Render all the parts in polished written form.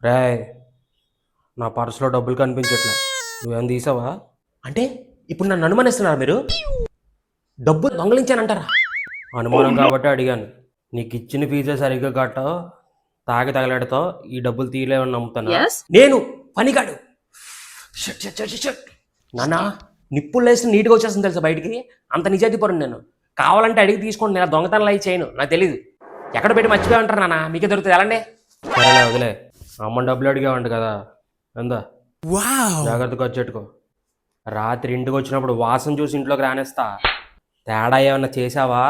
రేయ్, నా పర్సులో డబ్బులు కనిపించట్లే, నువ్వేం తీసావా? అంటే ఇప్పుడు నన్ను అనుమానిస్తున్నారు మీరు? డబ్బు దొంగలించానంటారా? అనుమానం కాబట్టి అడిగాను. నీకు ఇచ్చిన ఫీజే సరిగ్గా కట్టవు, తాగి తగలెడతావు, ఈ డబ్బులు తీయలేవని నమ్ముతానా? Yes? నేను పనిగాడు. Shut shut shut shut. నాన్న నిప్పులు వేసి నీట్గా వచ్చేస్తుంది తెలుసా బయటికి. అంత నిజాయితీ పరుడు నేను. కావాలంటే అడిగి తీసుకోండి, నేను దొంగతనం అయి చేయను, నాకు తెలీదు. ఎక్కడ పెట్టి మర్చిపోయామంటారు నాన్న, మీకే దొరుకుతుంది ఎలాండి. సరేలే వదిలే, అమ్మని డబ్బులు అడిగావంట కదా, ఎందా జాగ్రత్తగా వచ్చేట్టుకో. రాత్రి ఇంటికి వచ్చినప్పుడు వాసన చూసి ఇంట్లోకి రానేస్తా. తేడా ఏమన్నా చేసావా?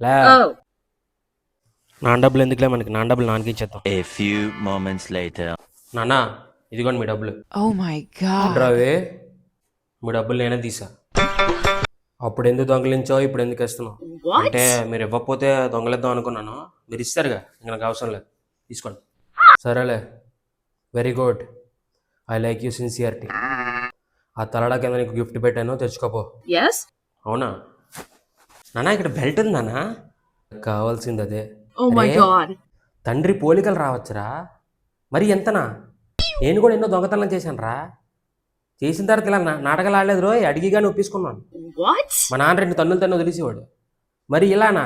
లే, Oh. నాన్న డబ్బులు ఎందుకులే మనకి, నాన్న డబ్బులు నాన్నకి ఇచ్చేద్దాం. A few moments later. నాన్న, ఇదిగోండి మీ డబ్బులు. Oh my god. రవి, మీ డబ్బులు నేనే తీసా. అప్పుడు ఎందుకు దొంగలించావు, ఇప్పుడు ఎందుకు ఇస్తున్నావు? What? అంటే మీరు ఇవ్వకపోతే దొంగలిద్దాం అనుకున్నాను, మీరు ఇస్తారుగా, ఇంక నాకు అవసరం లేదు, తీసుకోండి. సరేలే, very good, I like you sincerity. ఆ తలడా కింద నీకు గిఫ్ట్ పెట్టాను, తెచ్చుకోపో. Yes? అవునా నాన్న? ఇక్కడ బెల్ట్ ఉంది నాన్న, కావాల్సింది అదే. Oh my అరే, god. తండ్రి పోలికలు రావచ్చురా, మరి ఎంతనా? నేను కూడా ఎన్నో దొంగతనం చేశాను రా. చేసిన తర్వాత ఇలా నాటకాలు ఆడలేదు రోయ్, అడిగి కానీ ఒప్పించుకున్నాను. What? మా నాన్న 2 తన్నులు తన్ను వదిలేసేవాడు. మరి ఇలానా?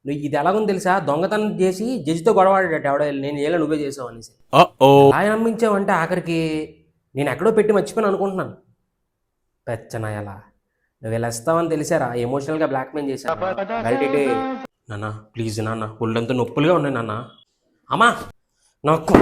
నువ్వు ఇది ఎలాగుంది తెలుసా, దొంగతనం చేసి జడ్జితో గొడవాడేట ఎవడో, నేను ఏలా నువ్వే చేసావు అనేసి. అలా నమ్మించావంటే ఆఖరికి నేను ఎక్కడో పెట్టి మర్చిపోయాను అనుకుంటున్నాను. పెచ్చనా ఎలా నువ్వు ఇలా ఇస్తావని తెలిసారా, ఎమోషనల్గా బ్లాక్మెయిల్ చేశాను. బయటికి నాన్న ప్లీజ్ నాన్న, ఒళ్ళంతా నొప్పులుగా ఉన్నాయి నాన్న. అమ్మా నాకు